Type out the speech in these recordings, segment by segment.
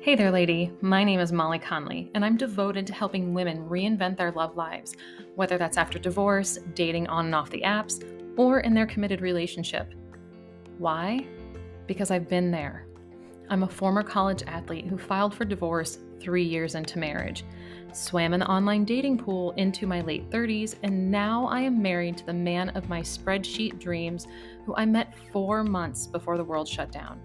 Hey there, lady. My name is Molly Conley, and I'm devoted to helping women reinvent their love lives, whether that's after divorce, dating on and off the apps, or in their committed relationship. Why? Because I've been there. I'm a former college athlete who filed for divorce 3 years into marriage, swam in the online dating pool into my late 30s, and now I am married to the man of my spreadsheet dreams who I met 4 months before the world shut down.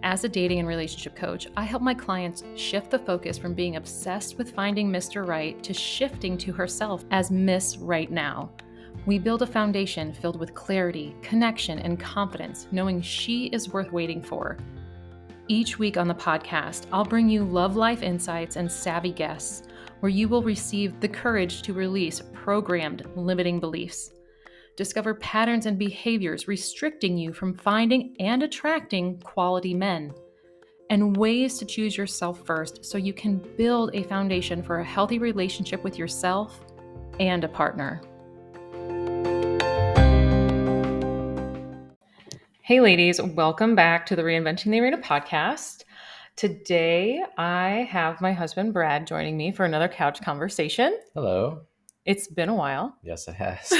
As a dating and relationship coach, I help my clients shift the focus from being obsessed with finding Mr. Right to shifting to herself as Miss Right Now. We build a foundation filled with clarity, connection, and confidence, knowing she is worth waiting for. Each week on the podcast, I'll bring you love life insights and savvy guests, where you will receive the courage to release programmed limiting beliefs. Discover patterns and behaviors restricting you from finding and attracting quality men, and ways to choose yourself first so you can build a foundation for a healthy relationship with yourself and a partner. Hey ladies, welcome back to the Reinventing the Arena podcast. Today I have my husband Brad joining me for another couch conversation. Hello. It's been a while. Yes, it has.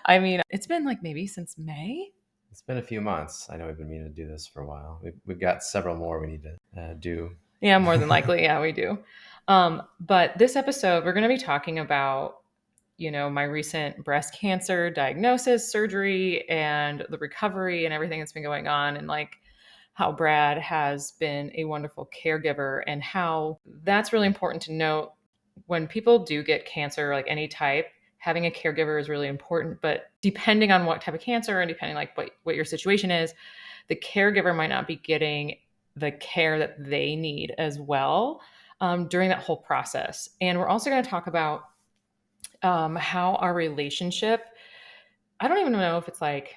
I mean, it's been like maybe since May. It's been a few months. I know we've been meaning to do this for a while. We've got several more we need to do. Yeah, more than likely. Yeah, we do. But this episode, we're going to be talking about, my recent breast cancer diagnosis, surgery, and the recovery and everything that's been going on, and like how Brad has been a wonderful caregiver and how that's really important to note. When people do get cancer, like any type, having a caregiver is really important. But depending on what type of cancer and depending like what your situation is, the caregiver might not be getting the care that they need as well during that whole process. And we're also going to talk about how our relationship, I don't even know if it's like,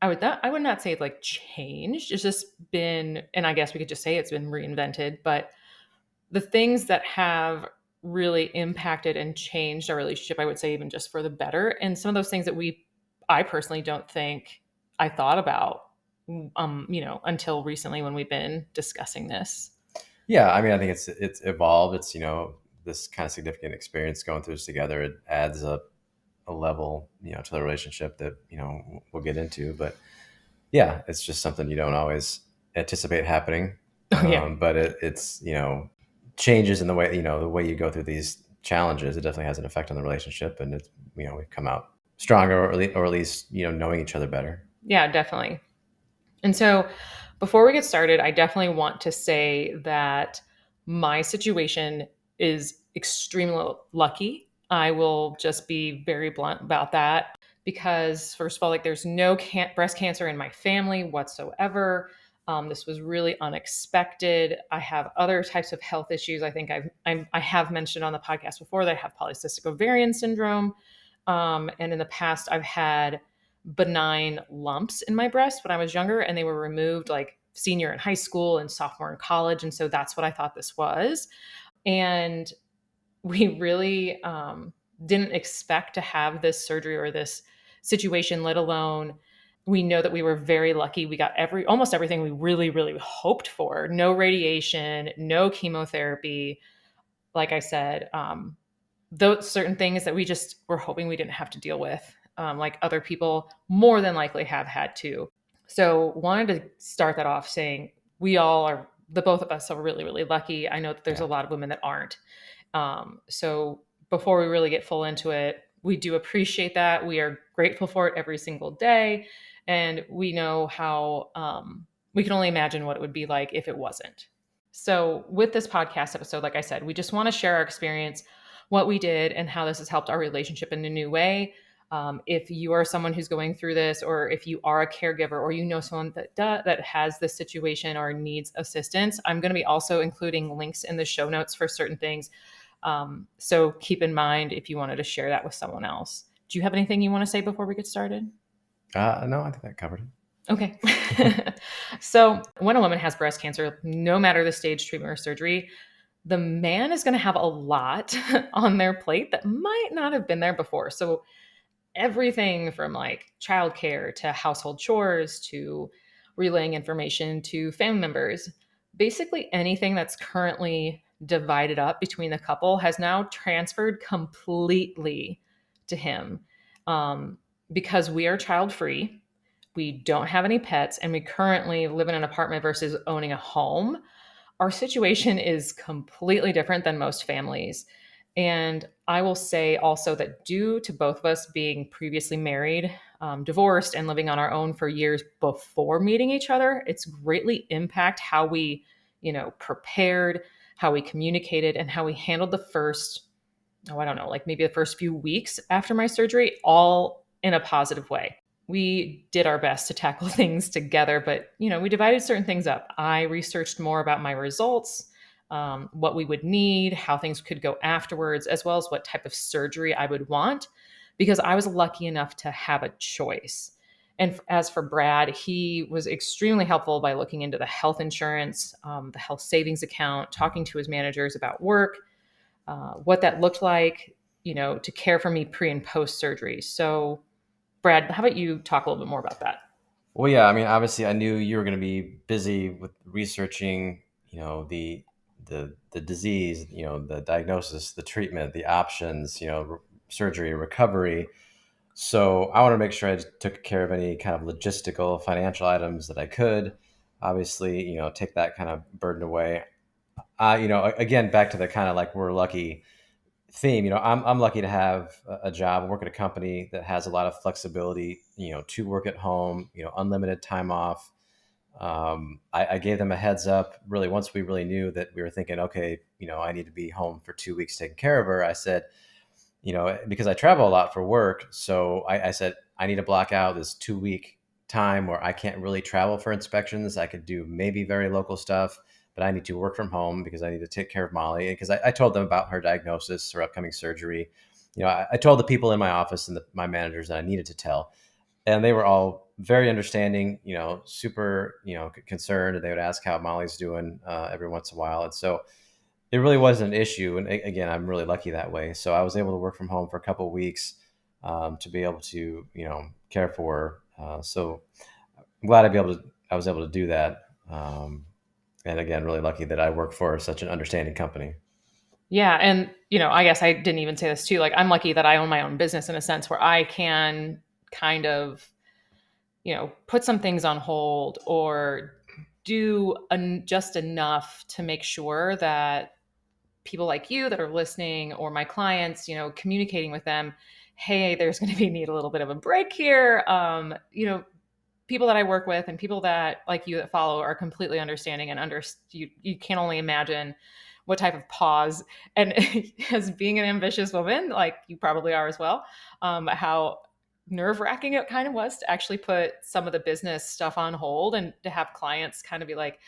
I would not say it's like changed. It's just been, and I guess we could just say it's been reinvented, but the things that have really impacted and changed our relationship, I would say even just for the better. And some of those things that I personally don't think I thought about, until recently when we've been discussing this. Yeah. I mean, I think it's evolved. It's, this kind of significant experience going through this together. It adds a level, to the relationship that, we'll get into, but yeah, it's just something you don't always anticipate happening. But it's, changes in the way, the way you go through these challenges. It definitely has an effect on the relationship, and it's, we've come out stronger, or at least, knowing each other better. Yeah, definitely. And so before we get started, I definitely want to say that my situation is extremely lucky. I will just be very blunt about that because, first of all, like there's no breast cancer in my family whatsoever. This was really unexpected. I have other types of health issues. I think I have mentioned on the podcast before that I have polycystic ovarian syndrome. And in the past, I've had benign lumps in my breast when I was younger, and they were removed like senior in high school and sophomore in college. And so that's what I thought this was. And we really didn't expect to have this surgery or this situation, let alone we know that we were very lucky. We got almost everything we really, really hoped for. No radiation, no chemotherapy. Like I said, those certain things that we just were hoping we didn't have to deal with, like other people more than likely have had to. So wanted to start that off saying the both of us are really, really lucky. I know that there's a lot of women that aren't. So before we really get full into it, we do appreciate that. We are grateful for it every single day. And we know how we can only imagine what it would be like if it wasn't. So with this podcast episode, like I said, we just want to share our experience, what we did, and how this has helped our relationship in a new way. If you are someone who's going through this, or if you are a caregiver, or you know someone that has this situation or needs assistance, I'm going to be also including links in the show notes for certain things. So keep in mind if you wanted to share that with someone else. Do you have anything you want to say before we get started? No, I think that covered it. Okay. So when a woman has breast cancer, no matter the stage, treatment, or surgery, the man is going to have a lot on their plate that might not have been there before. So everything from like childcare to household chores to relaying information to family members, Basically anything that's currently divided up between the couple has now transferred completely to him, um, because we are child free. We don't have any pets, and we currently live in an apartment versus owning a home. Our situation is completely different than most families. And I will say also that due to both of us being previously married, divorced, and living on our own for years before meeting each other, it's greatly impact how we, prepared, how we communicated, and how we handled the first, oh, I don't know, like maybe the first few weeks after my surgery, all in a positive way. We did our best to tackle things together, but we divided certain things up. I researched more about my results, what we would need, how things could go afterwards, as well as what type of surgery I would want, because I was lucky enough to have a choice. And as for Brad, he was extremely helpful by looking into the health insurance, the health savings account, talking to his managers about work, what that looked like, to care for me pre and post surgery. So, Brad, how about you talk a little bit more about that? Well, yeah, I mean, obviously, I knew you were going to be busy with researching, the disease, the diagnosis, the treatment, the options, surgery, recovery. So I want to make sure I took care of any kind of logistical, financial items that I could. Obviously, take that kind of burden away. Again, back to the kind of like we're lucky theme. I'm lucky to have a job, work at a company that has a lot of flexibility, to work at home, unlimited time off. I gave them a heads up really once we really knew that we were thinking, okay, I need to be home for 2 weeks taking care of her. I said, because I travel a lot for work. So I said, I need to block out this 2 week time where I can't really travel for inspections. I could do maybe very local stuff, but I need to work from home because I need to take care of Molly. Because I told them about her diagnosis, her upcoming surgery. I told the people in my office and my managers that I needed to tell, and they were all very understanding, super, concerned. And they would ask how Molly's doing every once in a while. And so it really wasn't an issue. And again, I'm really lucky that way. So I was able to work from home for a couple of weeks, to be able to, care for her. So I'm glad I was able to do that. And again, really lucky that I work for such an understanding company. Yeah. And, I guess I didn't even say this too. Like, I'm lucky that I own my own business in a sense where I can kind of, put some things on hold or do just enough to make sure that people like you that are listening or my clients, communicating with them, hey, there's going to be need a little bit of a break here. People that I work with and people that like you that follow are completely understanding and you can only imagine what type of pause and as being an ambitious woman, like you probably are as well, how nerve wracking it kind of was to actually put some of the business stuff on hold and to have clients kind of be like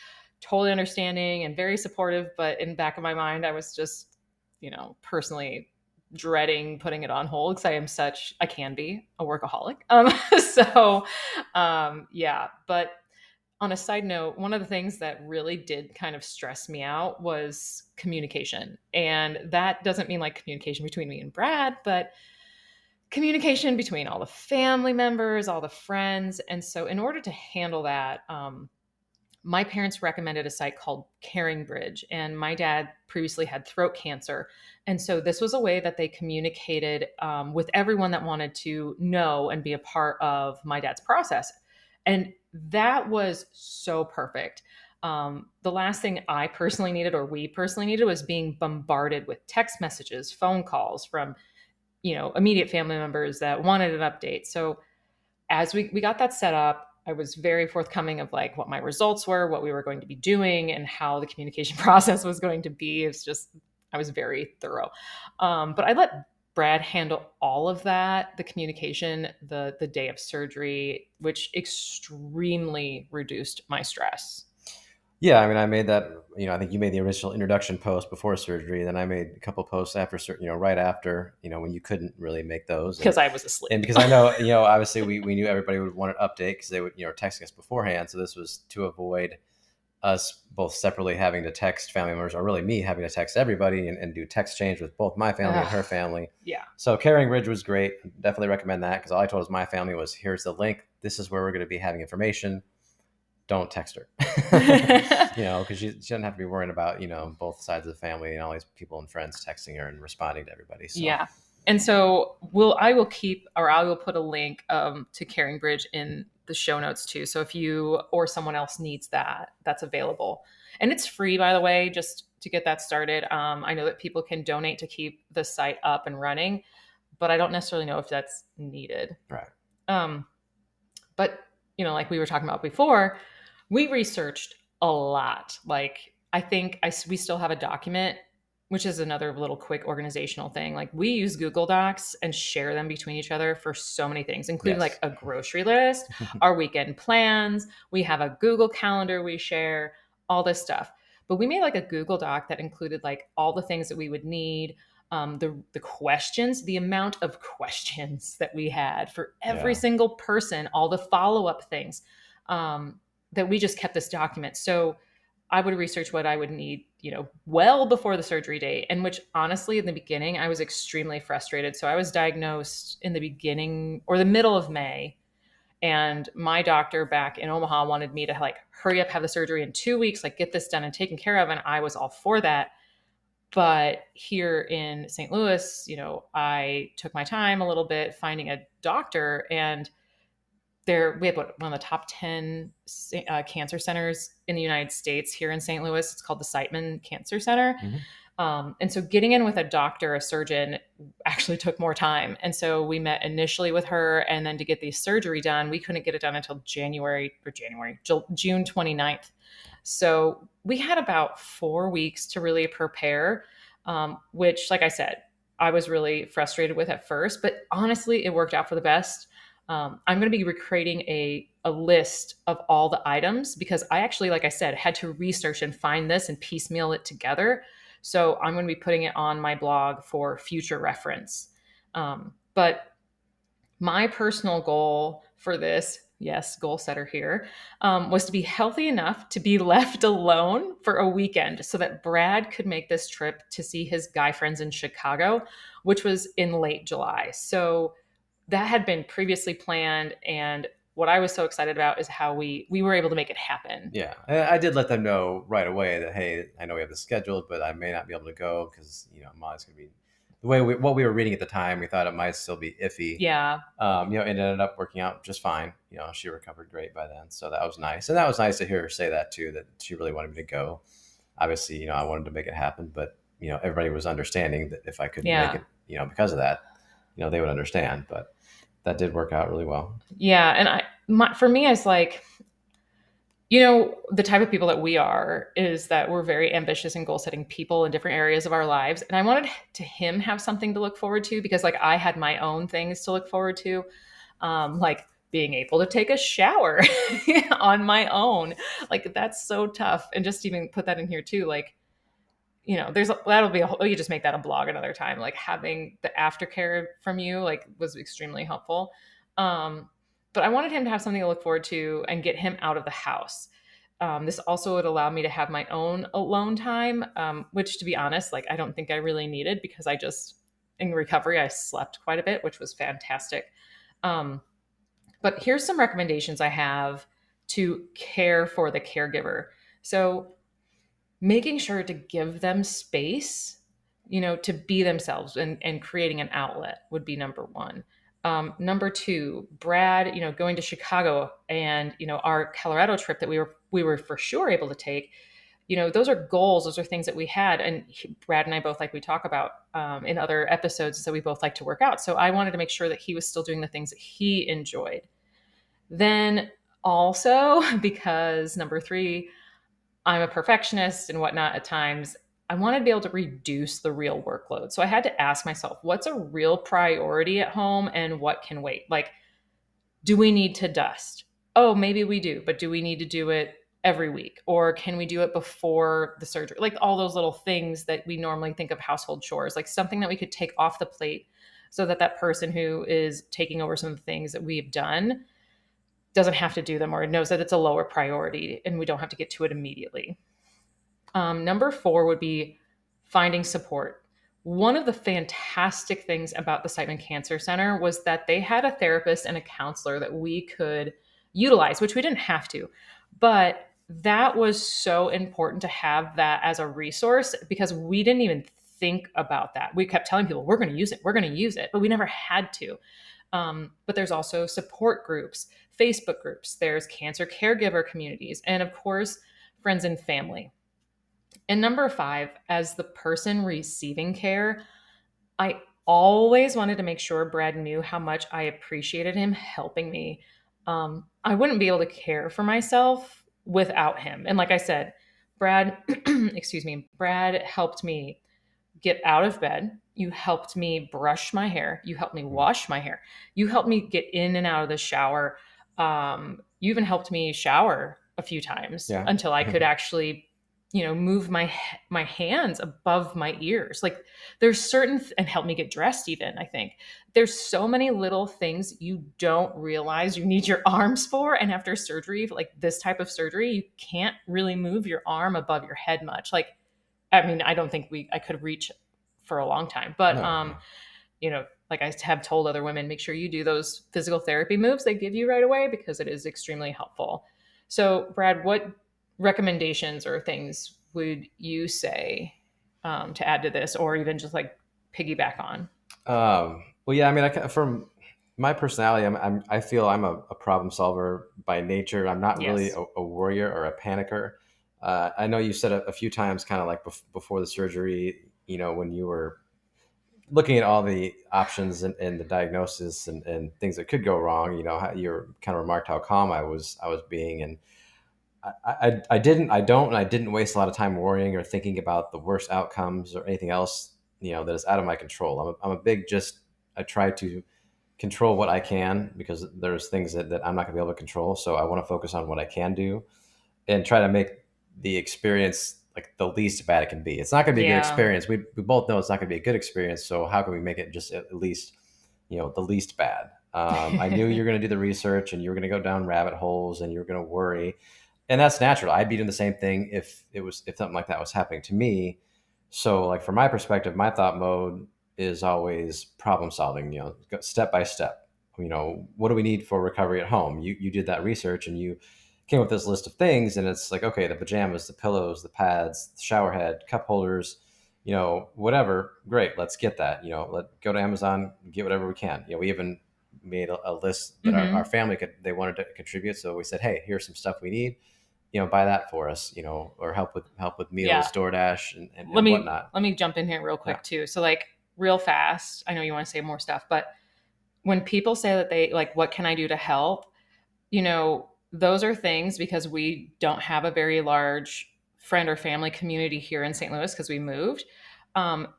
totally understanding and very supportive. But in the back of my mind, I was just, personally dreading putting it on hold because I can be a workaholic. So, yeah. But on a side note, one of the things that really did kind of stress me out was communication. And that doesn't mean like communication between me and Brad, but communication between all the family members, all the friends. And so, in order to handle that, my parents recommended a site called Caring Bridge, and my dad previously had throat cancer. And so this was a way that they communicated with everyone that wanted to know and be a part of my dad's process. And that was so perfect. The last thing I personally needed, or we personally needed, was being bombarded with text messages, phone calls from, immediate family members that wanted an update. So as we got that set up, I was very forthcoming of like what my results were, what we were going to be doing, and how the communication process was going to be. It's just, I was very thorough. But I let Brad handle all of that, the communication, the day of surgery, which extremely reduced my stress. Yeah, I mean, I made that. I think you made the original introduction post before surgery. Then I made a couple posts after, right after, when you couldn't really make those, Because I was asleep. and because I know, obviously we knew everybody would want an update because they would, texting us beforehand. So this was to avoid us both separately having to text family members, or really me having to text everybody and do text change with both my family and her family. Yeah. So Caring Bridge was great. Definitely recommend that because all I told my family was, here's the link. This is where we're going to be having information. don't text her. Because she doesn't have to be worrying about both sides of the family and all these people and friends texting her and responding to everybody. So Yeah. And so I will keep, or I will put a link to Caring Bridge in the show notes too. So if you or someone else needs that, that's available. And it's free, by the way, just to get that started. I know that people can donate to keep the site up and running, but I don't necessarily know if that's needed. right, Um, but, like we were talking about before, we researched a lot. Like, I think we still have a document, which is another little quick organizational thing. Like, we use Google Docs and share them between each other for so many things, including like yes, a grocery list, our weekend plans. We have a Google Calendar we share, all this stuff. But we made like a Google Doc that included like all the things that we would need, the questions, the amount of questions that we had for every yeah, single person, all the follow up things, that we just kept this document. So I would research what I would need, well before the surgery date. And which honestly, in the beginning, I was extremely frustrated. So I was diagnosed in the beginning or the middle of May. And my doctor back in Omaha wanted me to like hurry up, have the surgery in 2 weeks, like get this done and taken care of. And I was all for that. But here in St. Louis, I took my time a little bit finding a doctor, and we have one of the top 10 cancer centers in the United States here in St. Louis. It's called the Siteman Cancer Center. mm-hmm. And so getting in with a doctor, a surgeon, actually took more time. And so we met initially with her, and then to get the surgery done, we couldn't get it done until June 29th. So we had about 4 weeks to really prepare, which, like I said, I was really frustrated with at first, but honestly, it worked out for the best. I'm going to be recreating a list of all the items because I actually, like I said, had to research and find this and piecemeal it together. So I'm going to be putting it on my blog for future reference. But my personal goal for this, yes, goal setter here, was to be healthy enough to be left alone for a weekend so that Brad could make this trip to see his guy friends in Chicago, which was in late July. So that had been previously planned. And what I was so excited about is how we were able to make it happen. Yeah, I did let them know right away that, hey, I know we have this scheduled, but I may not be able to go because Molly's going to be the way what we were reading at the time. We thought it might still be iffy. Yeah. It ended up working out just fine. She recovered great by then, so that was nice, and that was nice to hear her say that too. That she really wanted me to go. Obviously, I wanted to make it happen, but everybody was understanding that if I couldn't make it, because of that, they would understand. But that did work out really well. Yeah, and for me, it's like, the type of people that we are is that we're very ambitious and goal setting people in different areas of our lives. And I wanted to him have something to look forward to because like I had my own things to look forward to. Like being able to take a shower on my own. Like that's so tough. And just even put that in here too. Like, you just make that a blog another time. Like having the aftercare from you, like was extremely helpful. But I wanted him to have something to look forward to and get him out of the house. This also would allow me to have my own alone time, which to be honest, like I don't think I really needed because in recovery, I slept quite a bit, which was fantastic. But here's some recommendations I have to care for the caregiver. So making sure to give them space, to be themselves and creating an outlet would be number one. Number two, Brad, going to Chicago and, our Colorado trip that we were for sure able to take, those are goals. Those are things that we had. And Brad and I both, like we talk about in other episodes, that we both like to work out. So I wanted to make sure that he was still doing the things that he enjoyed. Then also, because number three, I'm a perfectionist and whatnot at times, I wanted to be able to reduce the real workload. So I had to ask myself, what's a real priority at home and what can wait? Like, do we need to dust? Oh, maybe we do, but do we need to do it every week? Or can we do it before the surgery? Like all those little things that we normally think of household chores, like something that we could take off the plate so that that person who is taking over some of the things that we've done doesn't have to do them or knows that it's a lower priority and we don't have to get to it immediately. Number four would be finding support. One of the fantastic things about the Siteman Cancer Center was that they had a therapist and a counselor that we could utilize, which we didn't have to. But that was so important to have that as a resource because we didn't even think about that. We kept telling people, we're going to use it, we're going to use it, but we never had to. But there's also support groups, Facebook groups, there's cancer caregiver communities, and of course, friends and family. And number five, as the person receiving care, I always wanted to make sure Brad knew how much I appreciated him helping me. I wouldn't be able to care for myself without him. And like I said, Brad, excuse me, Brad helped me get out of bed. You helped me brush my hair. You helped me Mhm. wash my hair. You helped me get in and out of the shower. You even helped me shower a few times Yeah. until I could actually, move my hands above my ears. Like there's and help me get dressed. Even I think there's so many little things you don't realize you need your arms for. And after surgery, like this type of surgery, you can't really move your arm above your head much. Like I mean, I don't think I could reach for a long time, but No, no. like I have told other women, make sure you do those physical therapy moves they give you right away because it is extremely helpful. So, Brad, what recommendations or things would you say to add to this, or even just like piggyback on? Well, yeah, I mean, from my personality, I feel I'm a problem solver by nature. I'm not really Yes. a worrier or a panicker. I know you said a few times, kind of like before the surgery, when you were looking at all the options and the diagnosis and things that could go wrong, how you kind of remarked how calm I was being. And I didn't waste a lot of time worrying or thinking about the worst outcomes or anything else, that is out of my control. I'm a big just, I try to control what I can because there's things that I'm not gonna be able to control. So I want to focus on what I can do and try to make the experience like the least bad it can be. It's not going to be a good Yeah. experience. We both know it's not going to be a good experience. So how can we make it just at least, the least bad? I knew you were going to do the research and you were going to go down rabbit holes and you were going to worry, and that's natural. I'd be doing the same thing if something like that was happening to me. So like from my perspective, my thought mode is always problem solving. Step by step. What do we need for recovery at home? You did that research and you came with this list of things, and it's like, okay, the pajamas, the pillows, the pads, the shower head, cup holders, whatever. Great, let's get that. Let go to Amazon, get whatever we can. We even made a list that our Hmm. family they wanted to contribute. So we said, hey, here's some stuff we need. Buy that for us. Or help with Yeah. meals, DoorDash, and let me whatnot. let me jump in here real Yeah, quick too. So like real fast, I know you want to say more stuff, but when people say that they like, what can I do to help? Those are things because we don't have a very large friend or family community here in St. Louis because we moved.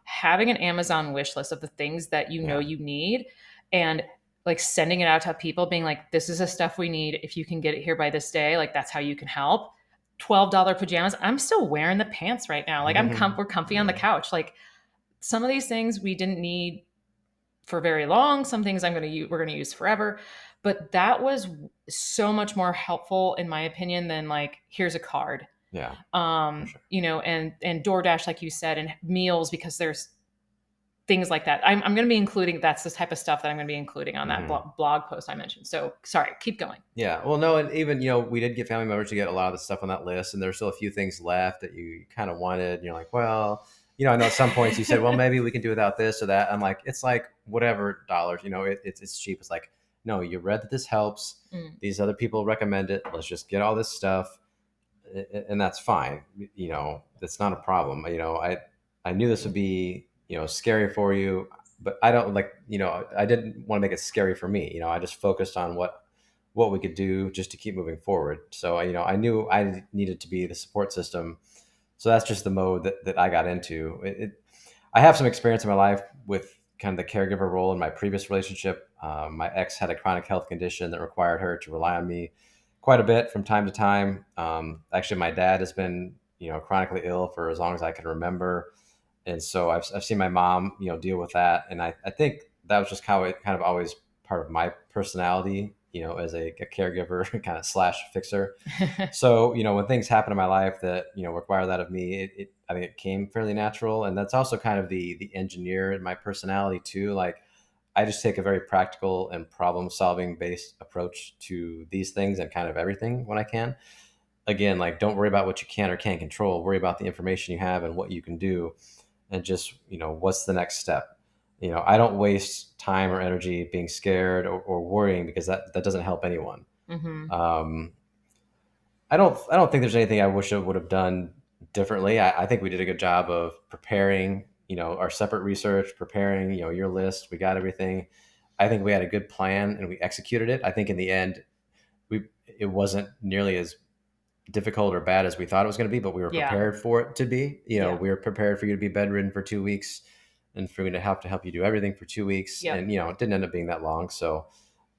Having an Amazon wish list of the things that yeah. you need and like sending it out to people being like, this is the stuff we need. If you can get it here by this day, like that's how you can help. $12 pajamas. I'm still wearing the pants right now. Like we're comfy on the Yeah, couch. Like some of these things we didn't need for very long. Some things we're going to use forever. But that was so much more helpful in my opinion than like here's a card. yeah, for sure. And DoorDash like you said and meals because there's things like that. I'm going to be including that's the type of stuff that I'm going to be including on that Hmm. blog post I mentioned. So sorry, keep going. Yeah. Well, no, and even, we did get family members to get a lot of the stuff on that list, and there's still a few things left that you kind of wanted. And you're like, well, I know at some points you said, well, maybe we can do without this or that. I'm like, it's like whatever dollars, it's cheap. It's like, no, you read that this helps. Mm. These other people recommend it. Let's just get all this stuff, and that's fine. That's not a problem. I knew this would be, scary for you, but I don't like, I didn't want to make it scary for me. I just focused on what we could do just to keep moving forward. So, I knew I needed to be the support system. So that's just the mode that I got into. I have some experience in my life with kind of the caregiver role in my previous relationship. My ex had a chronic health condition that required her to rely on me quite a bit from time to time. Actually, my dad has been, chronically ill for as long as I can remember. And so I've seen my mom, deal with that. And I think that was just how it kind of always part of my personality, as a caregiver kind of slash fixer. So, when things happen in my life that, require that of me, I think it came fairly natural. And that's also kind of the engineer in my personality too. Like I just take a very practical and problem solving based approach to these things and kind of everything when I can. again, like, don't worry about what you can or can't control. Worry about the information you have and what you can do, and just, what's the next step. I don't waste time or energy being scared or worrying, because that doesn't help anyone. Mm-hmm. Um, I don't think there's anything I wish I would have done differently. I think we did a good job of preparing, our separate research, preparing, your list. We got everything. I think we had a good plan and we executed it. I think in the end, we it wasn't nearly as difficult or bad as we thought it was going to be, but we were Yeah. prepared for it to be. Yeah. We were prepared for you to be bedridden for 2 weeks, and for me to help you do everything for 2 weeks. Yep. And it didn't end up being that long. So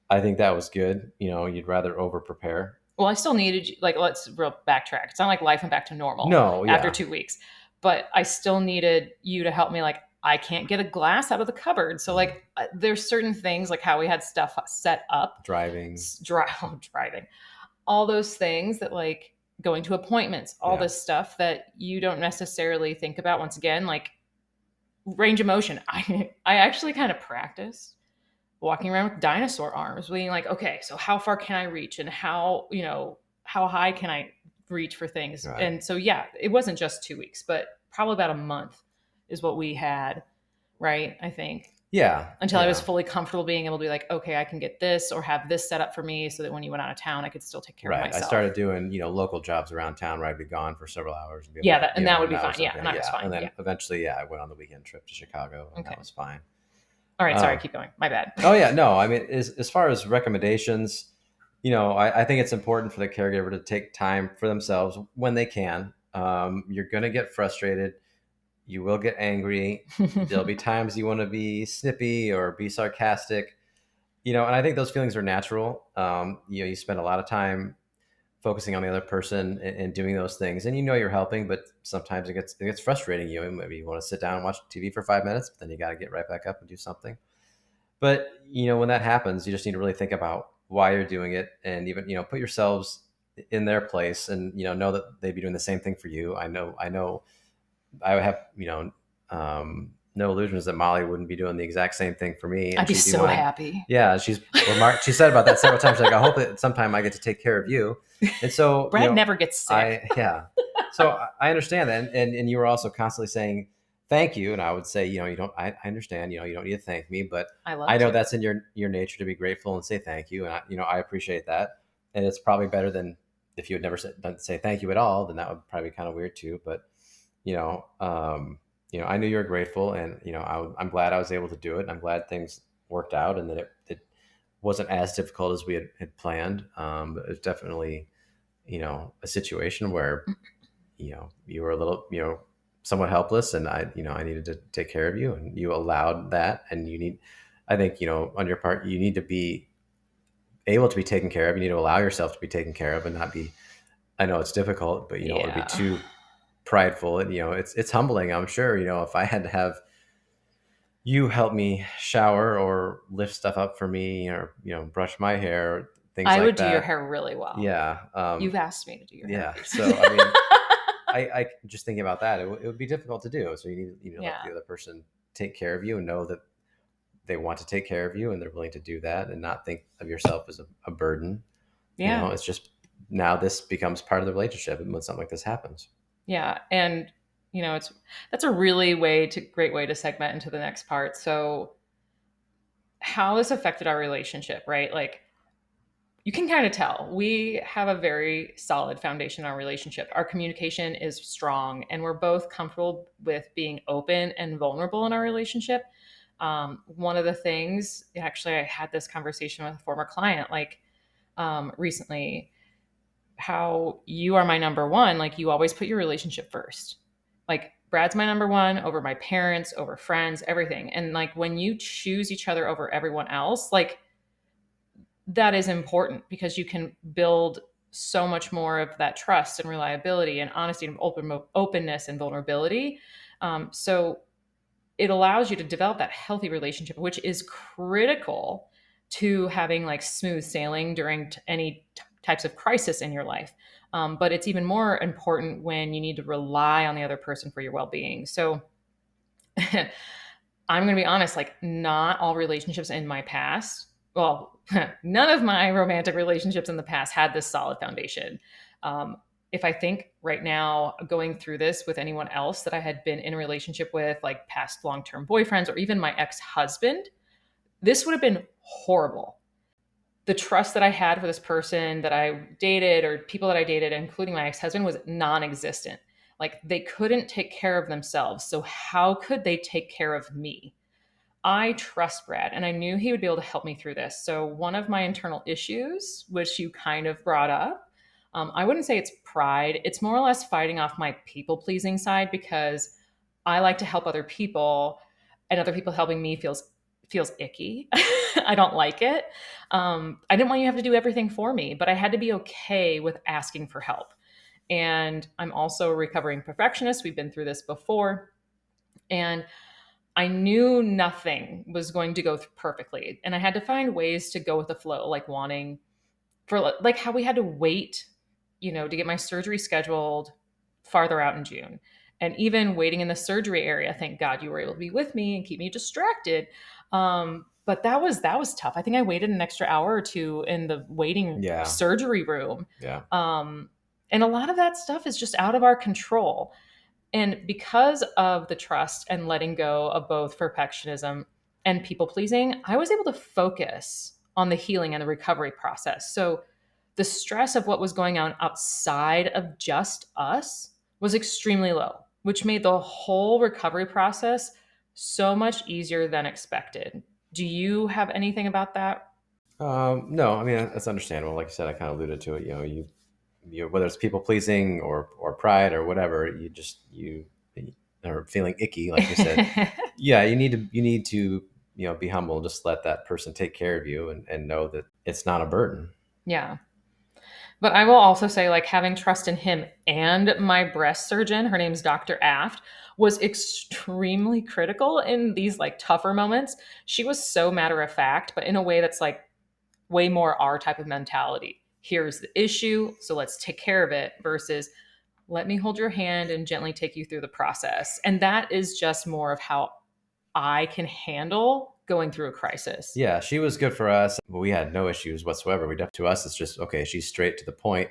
I think that was good. You'd rather over prepare. Well, I still needed you, like, let's real backtrack. It's not like life went back to normal No, after yeah, 2 weeks, but I still needed you to help me. Like, I can't get a glass out of the cupboard. So, like, there's certain things, like how we had stuff set up, driving. driving, all those things that, like, going to appointments, all Yeah, this stuff that you don't necessarily think about. Once again, like range of motion. I actually kind of practiced walking around with dinosaur arms, being like, okay, so how far can I reach, and how high can I reach for things? right. And so, yeah, it wasn't just 2 weeks, but probably about a month is what we had, right? I think, Yeah, until I was yeah, fully comfortable being able to be like, okay, I can get this or have this set up for me so that when you went out of town, I could still take care of right. I myself. started doing local jobs around town where I'd be gone for several hours and be able Yeah, to, and that would and be that fine. was Yeah, and okay. I was Yeah, fine. and Yeah. then eventually, yeah, I went on the weekend trip to Chicago, and that Okay. was fine. All right. Sorry. Um, Keep going. My bad. oh yeah, no, I mean, as far as recommendations, I think it's important for the caregiver to take time for themselves when they can. You're gonna get frustrated. You will get angry. There'll be times you want to be snippy or be sarcastic. And I think those feelings are natural. You spend a lot of time focusing on the other person and doing those things, and you're helping, but sometimes it gets frustrating. Maybe you want to sit down and watch TV for 5 minutes, but then you got to get right back up and do something. But when that happens, you just need to really think about why you're doing it, and even put yourselves in their place, and know that they'd be doing the same thing for you. I know I would have no illusions that Molly wouldn't be doing the exact same thing for me, I'd and be she'd be so wanting. happy. Yeah, she's remarked. She said about that several times. She's like, I hope that sometime I get to take care of you. And so, Brad never gets sick. yeah. So I understand that, and you were also constantly saying thank you, and I would say, you don't. I understand. You don't need to thank me, but I love I know to. that's in your nature to be grateful and say thank you, and I appreciate that, and it's probably better than if you had never say thank you at all. Then that would probably be kind of weird too, but you know, um, I knew you were grateful, and I'm glad I was able to do it. And I'm glad things worked out, and that it wasn't as difficult as we had planned. But it's definitely, a situation where you were a little, somewhat helpless, and I needed to take care of you, and you allowed that, and I think on your part, you need to be able to be taken care of. You need to allow yourself to be taken care of, and not be. I know it's difficult, but you don't want to be Yeah. too prideful, and it's humbling, I'm sure. If I had to have you help me shower or lift stuff up for me, or brush my hair, things I like would do your that. hair really well. Yeah, You've asked me to do your hair yeah. first. So I mean, I just thinking about that, it would be difficult to do. So you need let the Yeah. other person take care of you, and know that they want to take care of you, and they're willing to do that, and not think of yourself as a burden. Yeah. It's just, now this becomes part of the relationship when something like this happens. Yeah. And it's that's a really great way to segment into the next part. So how this affected our relationship, right? Like, you can kind of tell we have a very solid foundation in our relationship. Our communication is strong, and we're both comfortable with being open and vulnerable in our relationship. One of the things, actually, I had this conversation with a former client, like, recently, how you are my number one. Like, you always put your relationship first. Like, Brad's my number one over my parents, over friends, everything. And like, when you choose each other over everyone else, like, that is important because you can build so much more of that trust and reliability and honesty and openness and vulnerability. So it allows you to develop that healthy relationship, which is critical to having like smooth sailing during any types of crisis in your life. But it's even more important when you need to rely on the other person for your well-being. So I'm going to be honest, like, not all relationships in my past, well, none of my romantic relationships in the past had this solid foundation. Um, if I think right now going through this with anyone else that I had been in a relationship with, like past long term boyfriends or even my ex husband, this would have been horrible. The trust that I had for this person that I dated or people that I dated, including my ex husband, was non existent. Like they couldn't take care of themselves. So, how could they take care of me? I trust Brad and I knew he would be able to help me through this. So, one of my internal issues, which you kind of brought up, I wouldn't say it's pride. It's more or less fighting off my people pleasing side because I like to help other people and other people helping me feels icky. I don't like it. I didn't want you to have to do everything for me, but I had to be okay with asking for help. And I'm also a recovering perfectionist. We've been through this before. And I knew nothing was going to go perfectly. And I had to find ways to go with the flow, like wanting for like how we had to wait, to get my surgery scheduled farther out in June. And even waiting in the surgery area, thank God you were able to be with me and keep me distracted. But that was tough. I think I waited an extra hour or two in the waiting Yeah. surgery room. Yeah. And a lot of that stuff is just out of our control. And because of the trust and letting go of both perfectionism and people pleasing, I was able to focus on the healing and the recovery process. So the stress of what was going on outside of just us was extremely low, which made the whole recovery process so much easier than expected. Do you have anything about that? No, I mean that's understandable. Like you said, I kind of alluded to it. Whether it's people pleasing or pride or whatever, you are feeling icky, like you said. Yeah, you need to be humble. Just let that person take care of you and know that it's not a burden. Yeah. But I will also say, like, having trust in him and my breast surgeon, her name's Dr. Aft, was extremely critical in these like tougher moments. She was so matter of fact, but in a way that's like way more our type of mentality. Here's the issue, so let's take care of it versus let me hold your hand and gently take you through the process. And that is just more of how I can handle going through a crisis. Yeah, she was good for us. We had no issues whatsoever. To us, it's just okay. She's straight to the point,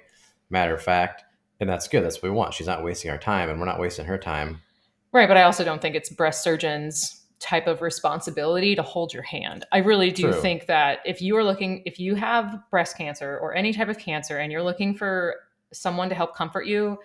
matter of fact, and that's good. That's what we want. She's not wasting our time, and we're not wasting her time. Right, but I also don't think it's breast surgeons type of responsibility to hold your hand. I really do True. think that if you have breast cancer or any type of cancer and you're looking for someone to help comfort you,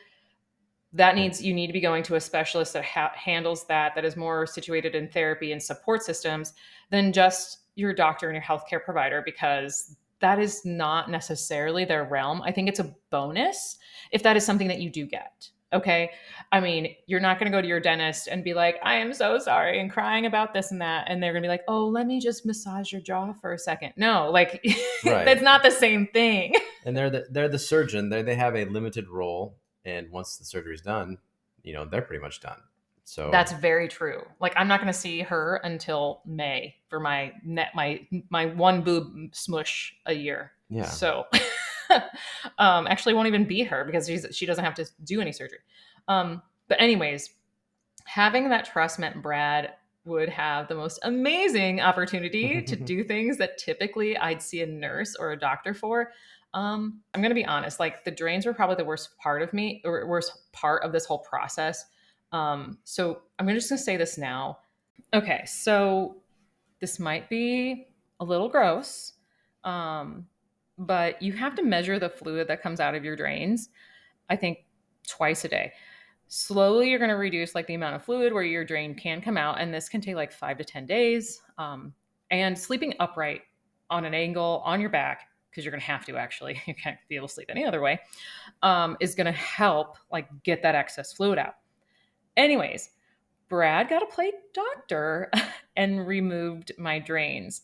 you need to be going to a specialist that handles that is more situated in therapy and support systems than just your doctor and your healthcare provider, because that is not necessarily their realm. I think it's a bonus if that is something that you do get. Okay. I mean, you're not going to go to your dentist and be like, I am so sorry, and crying about this and that. And they're going to be like, oh, let me just massage your jaw for a second. No, like, Right. that's not the same thing. And they're the surgeon. They have a limited role, and once the surgery's done, they're pretty much done. So That's very true. Like, I'm not going to see her until May for my one boob smush a year. yeah. So, actually, won't even be her because she doesn't have to do any surgery. But anyways, having that trust meant Brad would have the most amazing opportunity to do things that typically I'd see a nurse or a doctor for. I'm going to be honest, like the drains were probably the worst part of this whole process. So I'm just going to say this now. Okay, so this might be a little gross, but you have to measure the fluid that comes out of your drains, I think twice a day. Slowly, you're going to reduce like the amount of fluid where your drain can come out, and this can take like 5 to 10 days. And sleeping upright on an angle on your back, because you're going to have to actually, you can't be able to sleep any other way, is going to help like get that excess fluid out. Anyways, Brad got to play doctor and removed my drains.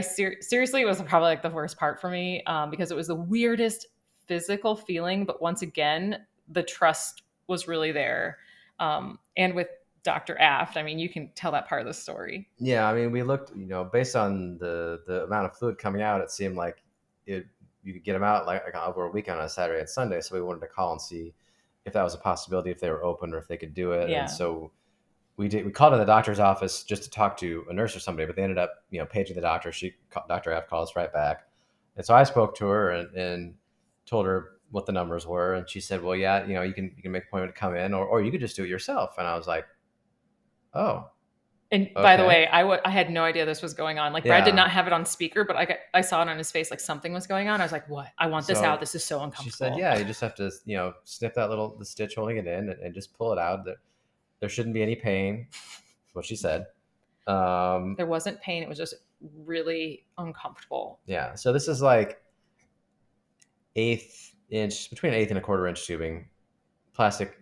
Seriously, it was probably like the worst part for me, because it was the weirdest physical feeling. But once again, the trust was really there. And with Dr. Aft, I mean, you can tell that part of the story. Yeah, I mean, we looked, based on the amount of fluid coming out, it seemed like you could get them out like over a weekend on a Saturday and Sunday. So we wanted to call and see if that was a possibility, if they were open or if they could do it. Yeah. And so we called in the doctor's office just to talk to a nurse or somebody, but they ended up, paging the doctor. Dr. F called us right back. And so I spoke to her and told her what the numbers were, and she said, "Well, yeah, you can make an appointment to come in, or you could just do it yourself." And I was like, "Oh, And by the okay, way, I had no idea this was going on. Like Brad did yeah." not have it on speaker, but I saw it on his face, like something was going on. I was like, "What? I want this out. So This is so she said, uncomfortable." "Yeah, you just have to, snip the stitch holding it in, and just pull it out. There shouldn't be any pain." That's what she said. There wasn't pain. It was just really uncomfortable. Yeah. So this is like eighth inch, between an eighth and a quarter inch tubing,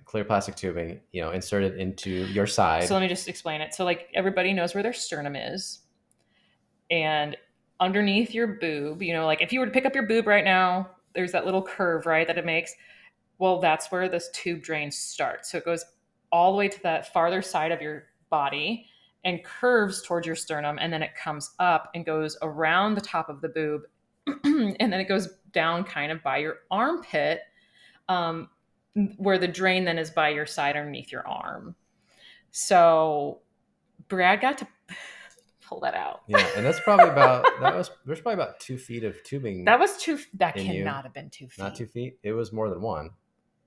clear plastic tubing, inserted into your So side. let me just explain it. So like everybody knows where their sternum is, and underneath your boob, like if you were to pick up your boob right now, there's that little curve, right, that it makes. Well, that's where this tube drain starts. So it goes all the way to that farther side of your body and curves towards your sternum, and then it comes up and goes around the top of the boob, and then it goes down kind of by your armpit, um, where the drain then is by your side underneath your arm. So Brad got to pull that out. Yeah, and that's probably about that was there's probably about 2 feet of tubing That in you. cannot have been 2 feet. Not 2 feet. It was more than one.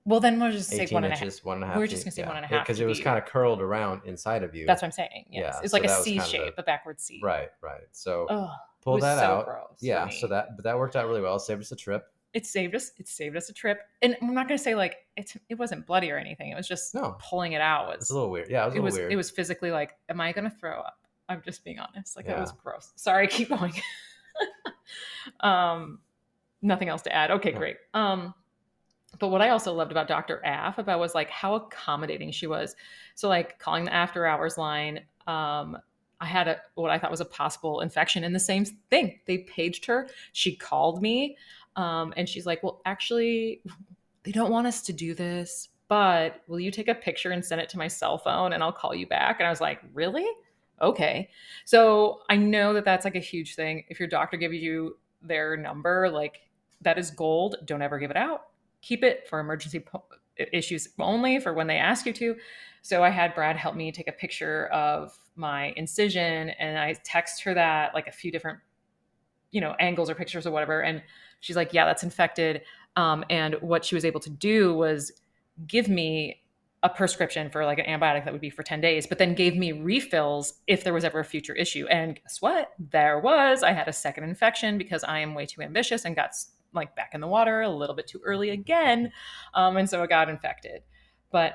Well, then we'll just say 18 one and a half. inches, 1.5 We're just feet. gonna say Yeah, one and a half because to it was be. kind of curled around inside of you. That's what I'm saying. Yes, Yeah, it's so like a that was C kind of shape, a backward C. right, right. So Oh, it pull was that so out. gross. Yeah, For so me. that worked out really well. It saved us a trip. It saved us. It saved us a trip, and I'm not gonna say like it wasn't bloody or anything. It was just No, pulling it out it's a was little weird. Yeah, it was a it little was it weird. was physically like, am I gonna throw up? I'm just being honest. Like it was Yeah. gross. Sorry, keep going. um, Nothing else to add. Okay, Yeah. great. But what I also loved about Dr. Aff about was like how accommodating she was. So like calling the after hours line, I had what I thought was a possible infection, and the same thing. They paged her. She called me, and she's like, "Well, actually, they don't want us to do this, but will you take a picture and send it to my cell phone, and I'll call you back?" And I was like, "Really? Okay." So I know that that's like a huge thing. If your doctor gives you their number, like that is gold. Don't ever give it out. Keep it for emergency issues only, for when they ask you to. So I had Brad help me take a picture of my incision, and I text her that, like a few different, angles or pictures or whatever. And she's like, "Yeah, that's infected." And what she was able to do was give me a prescription for like an antibiotic that would be for 10 days, but then gave me refills if there was ever a future issue. And guess what? There was. I had a second infection because I am way too ambitious and got like back in the water a little bit too early again. And so it got infected. But,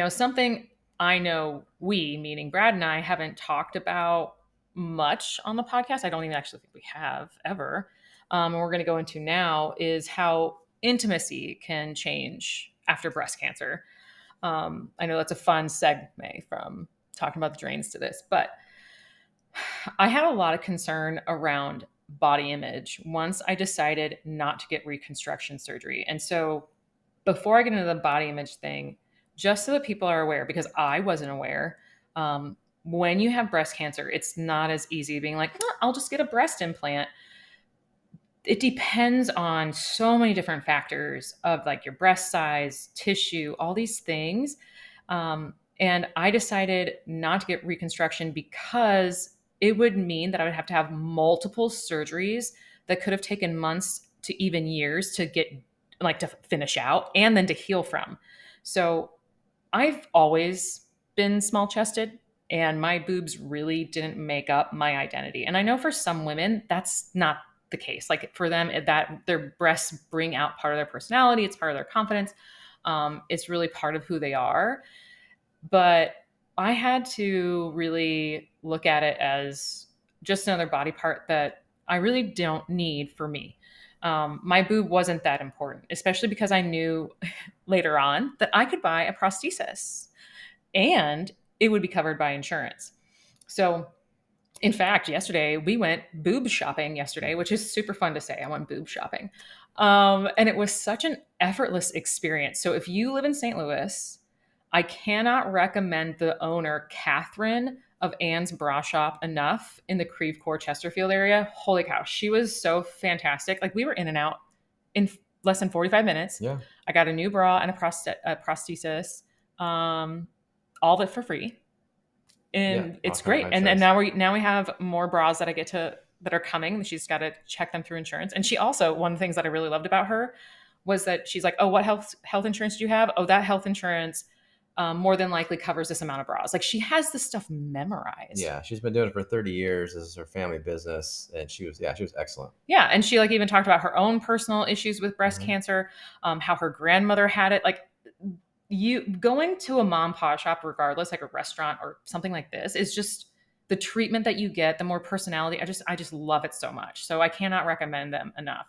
something I know we, meaning Brad and I, haven't talked about much on the podcast. I don't even actually think we have ever. And we're going to go into now is how intimacy can change after breast cancer. I know that's a fun segue from talking about the drains to this, but I had a lot of concern around body image once I decided not to get reconstruction surgery. And so before I get into the body image thing, just so that people are aware, because I wasn't aware, when you have breast cancer, it's not as easy being like, I'll just get a breast implant. It depends on so many different factors of like your breast size, tissue, all these things. And I decided not to get reconstruction because it would mean that I would have to have multiple surgeries that could have taken months to even years to get, like, to finish out and then to heal from. So I've always been small chested, and my boobs really didn't make up my identity. And I know for some women, that's not the case. Like for them, that their breasts bring out part of their personality, it's part of their confidence. It's really part of who they are. But I had to really look at it as just another body part that I really don't need for me. My boob wasn't that important, especially because I knew later on that I could buy a prosthesis and it would be covered by insurance. So, in fact, yesterday we went boob shopping yesterday, which is super fun to say. I went boob shopping. And it was such an effortless experience. So, if you live in St. Louis, I cannot recommend the owner, Catherine of Anne's Bra Shop, enough in the Creve Coeur Chesterfield area. Holy cow, she was so fantastic. Like we were in and out in less than 45 minutes. Yeah. I got a new bra and a prosthesis, all of it for free, Yeah. and All it's kind of great. nice And then shows. now we have more bras that are coming. She's got to check them through insurance. And she also, one of the things that I really loved about her was that she's like, oh, what health insurance do you have? Oh, that health insurance more than likely covers this amount of bras. Like she has this stuff memorized. Yeah, she's been doing it for 30 years. This is her family business, and she was excellent. Yeah, and she like even talked about her own personal issues with breast Hmm. cancer, how her grandmother had it. Like you going to a mom pop shop, regardless, like a restaurant or something like this, is just the treatment that you get, the more personality. I just love it so much. So I cannot recommend them enough.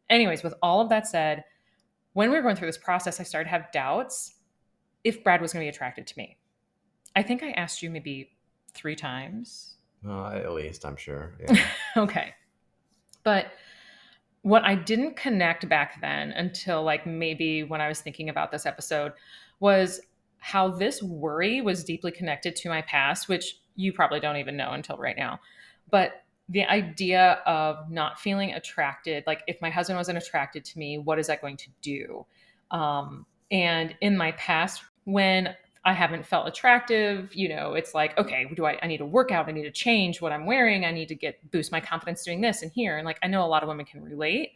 Anyways, with all of that said, when we were going through this process, I started to have doubts if Brad was going to be attracted to me. I think I asked you maybe 3 times. Well, at least I'm sure. Yeah. Okay. But what I didn't connect back then until like maybe when I was thinking about this episode was how this worry was deeply connected to my past, which you probably don't even know until right now. But the idea of not feeling attracted, like if my husband wasn't attracted to me, what is that going to do? And in my past, when I haven't felt attractive, it's like, okay, I need to work out, I need to change what I'm wearing, I need to boost my confidence doing this and here. And like I know a lot of women can relate.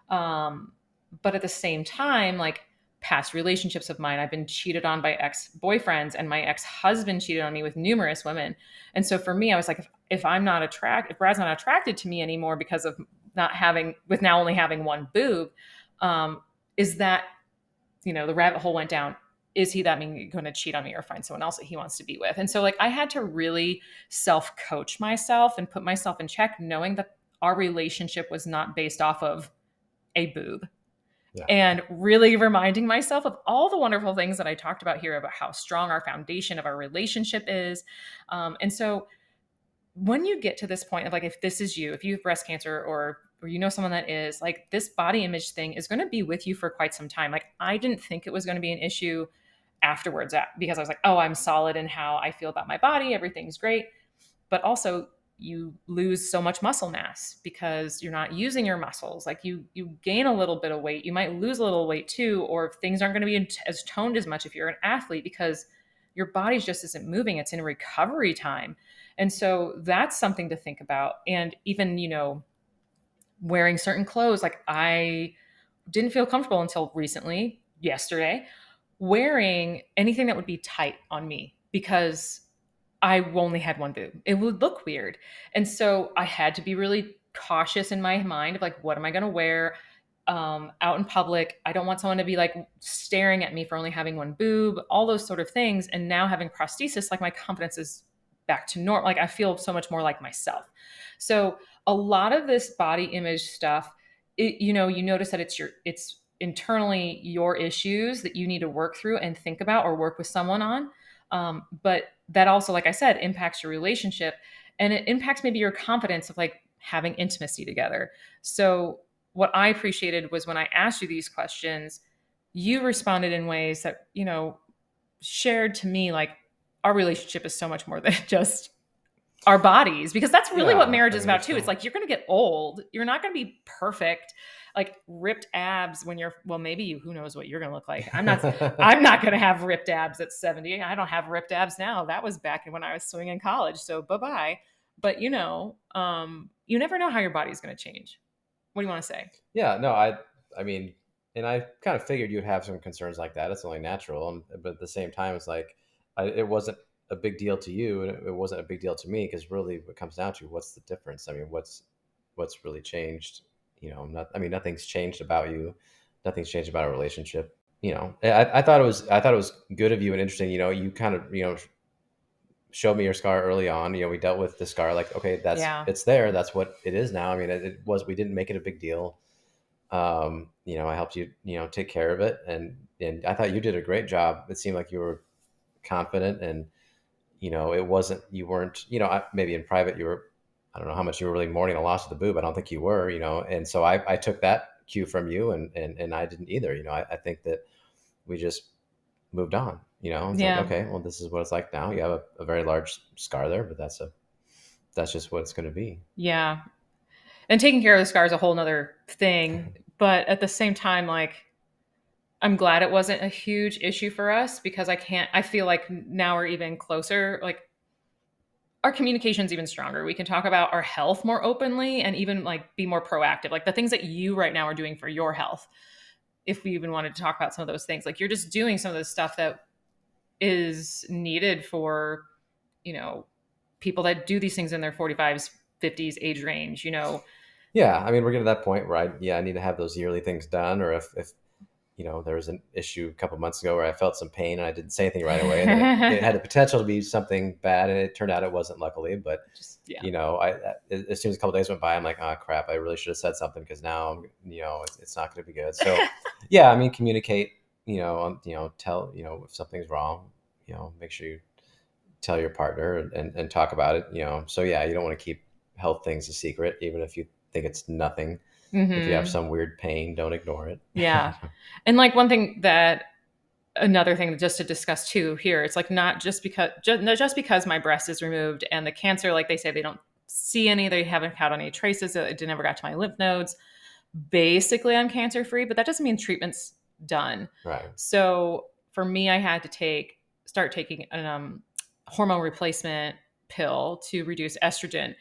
But at the same time, like past relationships of mine, I've been cheated on by ex-boyfriends, and my ex-husband cheated on me with numerous women. And so for me, I was like, if I'm not attracted, if Brad's not attracted to me anymore because of not having, with now only having one boob, is that, the rabbit hole went down. Is he that mean going to cheat on me or find someone else that he wants to be with? And so like I had to really self-coach myself and put myself in check, knowing that our relationship was not based off of a boob, Yeah. and really reminding myself of all the wonderful things that I talked about here about how strong our foundation of our relationship is. And so when you get to this point of like, if this is you, if you have breast cancer or someone that is, like, this body image thing is going to be with you for quite some time. Like I didn't think it was going to be an issue afterwards, because I was like, oh, I'm solid in how I feel about my body. Everything's great. But also you lose so much muscle mass because you're not using your muscles. Like you gain a little bit of weight, you might lose a little weight too, or things aren't going to be as toned as much if you're an athlete because your body just isn't moving. It's in recovery time. And so that's something to think about. And even, wearing certain clothes, like I didn't feel comfortable until recently, yesterday, wearing anything that would be tight on me because I only had one boob. It would look weird. And so I had to be really cautious in my mind of like, what am I going to wear out in public? I don't want someone to be like staring at me for only having one boob, all those sort of things. And now having prosthesis, like my confidence is back to normal. Like I feel so much more like myself. So a lot of this body image stuff, you notice that it's internally your issues that you need to work through and think about or work with someone on. But that also, like I said, impacts your relationship, and it impacts maybe your confidence of like having intimacy together. So what I appreciated was when I asked you these questions, you responded in ways that, shared to me like our relationship is so much more than just our bodies, because that's really what Yeah. marriage I is mean, you're about too. It's still. like you're going to get old. You're not going to be perfect. Like ripped abs when you're, well, maybe you, who knows what you're going to look like. I'm not going to have ripped abs at 70. I don't have ripped abs now. That was back when I was swimming in college. So bye-bye. But you never know how your body's going to change. What do you want to say? Yeah, no, I mean, and I kind of figured you'd have some concerns like that. It's only natural, but at the same time, it's like it wasn't a big deal to you, and it wasn't a big deal to me because really, what comes down to what's the difference? I mean, what's really changed? I mean, nothing's changed about you. Nothing's changed about our relationship. I thought it was good of you and interesting. You kind of showed me your scar early on. We dealt with the scar like, okay, Yeah. it's there. That's what it is now. I mean, we didn't make it a big deal. I helped you, take care of it, and I thought you did a great job. It seemed like you were confident, and it wasn't, you weren't, maybe in private you were, I don't know how much you were really mourning the loss of the boob. I don't think you were, and so I took that cue from you, and I didn't either. I think that we just moved on. It's like, Yeah. okay, well, this is what it's like now. You have a very large scar there, but that's just what it's going to be. Yeah. And taking care of the scar is a whole nother thing. But at the same time, like, I'm glad it wasn't a huge issue for us because I feel like now we're even closer. Like, our communication's even stronger. We can talk about our health more openly and even like be more proactive. Like the things that you right now are doing for your health. if we even wanted to talk about some of those things. Like you're just doing some of the stuff that is needed for, you know, people that do these things in their 45s, 50s age range, you know. Yeah, I mean, we're getting to that point where I need to have those yearly things done, or if there was an issue a couple months ago where I felt some pain and I didn't say anything right away, and then it had the potential to be something bad, and it turned out it wasn't, luckily. But Just yeah. as soon as a couple days went by, I'm like, oh crap, I really should have said something, because now it's not going to be good. So yeah, I mean, communicate. Tell if something's wrong. Make sure you tell your partner and talk about it. So yeah, you don't want to keep health things a secret, even if you think it's nothing. If you have Mm-hmm. some weird pain, don't ignore it. Yeah. And like one thing that another thing just to discuss too here, it's like not just because just because my breast is removed and the cancer, like they say, they don't see any, they haven't had any traces, it never got to my lymph nodes. Basically, I'm cancer free, but that doesn't mean treatment's done. Right. So for me, I had to start taking an hormone replacement pill to reduce estrogen.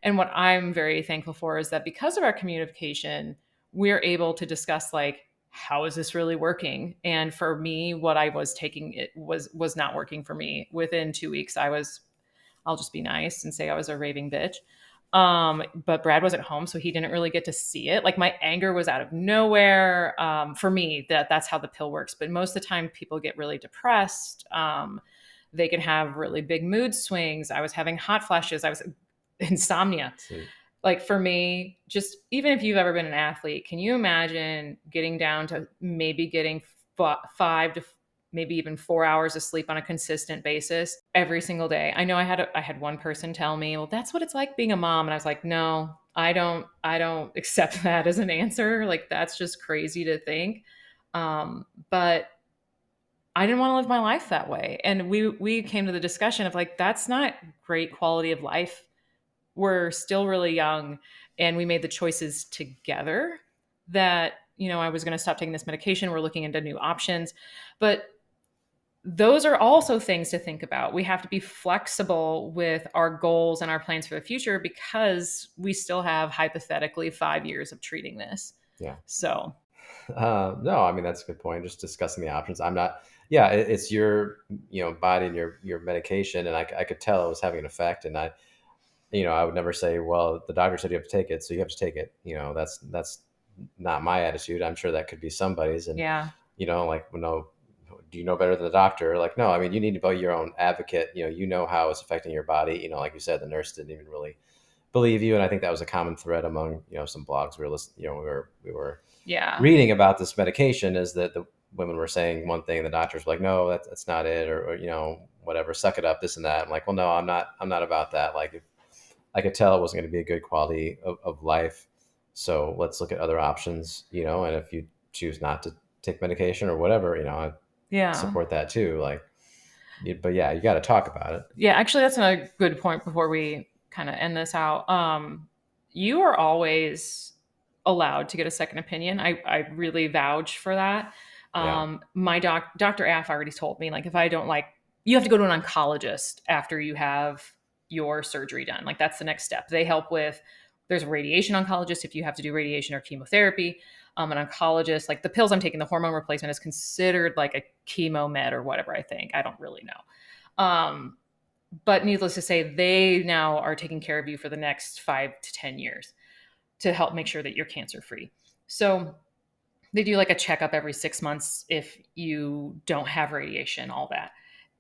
And what I'm very thankful for is that because of our communication, we're able to discuss like, how is this really working? And for me, what I was taking, it was not working for me. Within 2 weeks, I'll just be nice and say I was a raving bitch. But Brad wasn't home, so he didn't really get to see it. Like my anger was out of nowhere. For me, that's how the pill works. But most of the time, people get really depressed. They can have really big mood swings. I was having hot flashes. I was insomnia. See. Like for me, just even if you've ever been an athlete, can you imagine getting down to maybe getting 5 to maybe even 4 hours of sleep on a consistent basis every single day? I know I had one person tell me, well, that's what it's like being a mom. And I was like, no, I don't accept that as an answer. Like that's just crazy to think. But I didn't want to live my life that way. And we came to the discussion of like, that's not great quality of life. We're still really young, and we made the choices together that, I was going to stop taking this medication. We're looking into new options. But those are also things to think about. We have to be flexible with our goals and our plans for the future because we still have hypothetically 5 years of treating this. Yeah. So, No, I mean, that's a good point. Just discussing the options. I'm not. Yeah, it's your body and your medication, and I could tell it was having an effect, and I would never say, well, the doctor said you have to take it, so you have to take it. That's not my attitude. I'm sure that could be somebody's, and yeah. like, no, do you know better than the doctor? Like, no, I mean, you need to be your own advocate. How it's affecting your body. Like you said, the nurse didn't even really believe you, and I think that was a common thread among some blogs we were listening. We were Yeah. reading about this medication, is that the women were saying one thing, and the doctors were like, no, that's not it, or whatever, suck it up, this and that. I'm like, well, no, I'm not about that. Like, if I could tell it wasn't going to be a good quality of life, so let's look at other options. And if you choose not to take medication or whatever, I Yeah. support that too. Like, but yeah, you got to talk about it. Yeah, actually, that's a good point before we kind of end this out. You are always allowed to get a second opinion. I really vouch for that. Yeah. My Dr. Aff already told me, like, if I don't like, you have to go to an oncologist after you have your surgery done. Like, that's the next step. They help with, there's a radiation oncologist if you have to do radiation or chemotherapy. An oncologist, like the pills I'm taking, the hormone replacement is considered like a chemo med or whatever, I think. I don't really know. But needless to say, they now are taking care of you for the next 5 to 10 years to help make sure that you're cancer free. So they do like a checkup every 6 months if you don't have radiation, all that.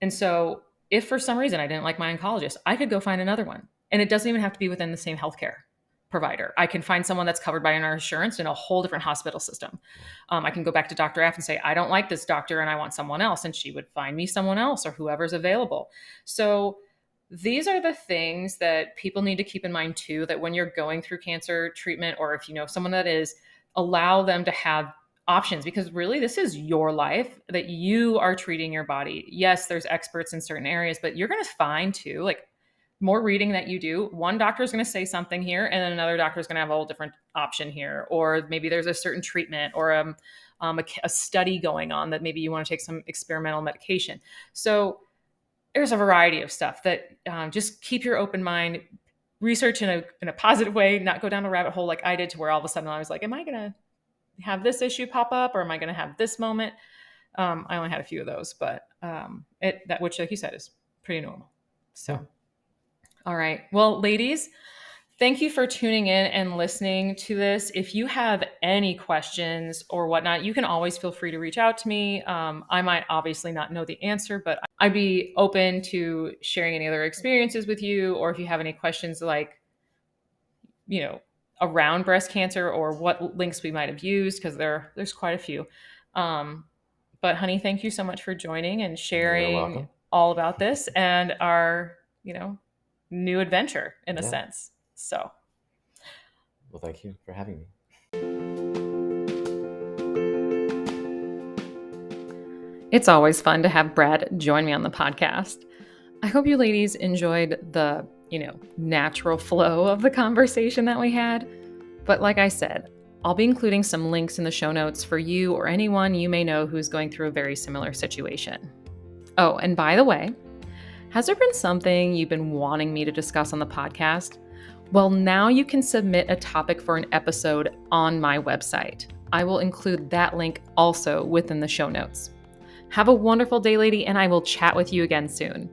And so if for some reason I didn't like my oncologist, I could go find another one. And it doesn't even have to be within the same healthcare provider. I can find someone that's covered by our insurance in a whole different hospital system. I can go back to Dr. F and say, I don't like this doctor and I want someone else. And she would find me someone else or whoever's available. So these are the things that people need to keep in mind too, that when you're going through cancer treatment, or if you know someone that is, allow them to have options, because really this is your life that you are treating your body. Yes, there's experts in certain areas, but you're going to find too, like more reading that you do, one doctor is going to say something here and then another doctor is going to have a whole different option here. Or maybe there's a certain treatment or a study going on that maybe you want to take some experimental medication. So there's a variety of stuff that just keep your open mind, research in a positive way, not go down a rabbit hole like I did, to where all of a sudden I was like, am I going to have this issue pop up, or am I going to have this moment? I only had a few of those, but which, like you said, is pretty normal. Yeah. So, all right. Well, ladies, thank you for tuning in and listening to this. If you have any questions or whatnot, you can always feel free to reach out to me. I might obviously not know the answer, but I'd be open to sharing any other experiences with you, or if you have any questions like, around breast cancer or what links we might have used, because there's quite a few. But honey, thank you so much for joining and You're sharing welcome. all about this and our, new adventure in a Yeah. sense. So, Well, thank you for having me. it's always fun to have Brad join me on the podcast. I hope you ladies enjoyed the, natural flow of the conversation that we had. But like I said, I'll be including some links in the show notes for you or anyone you may know who's going through a very similar situation. Oh, and by the way, has there been something you've been wanting me to discuss on the podcast? Well, now you can submit a topic for an episode on my website. I will include that link also within the show notes. Have a wonderful day, lady, and I will chat with you again soon.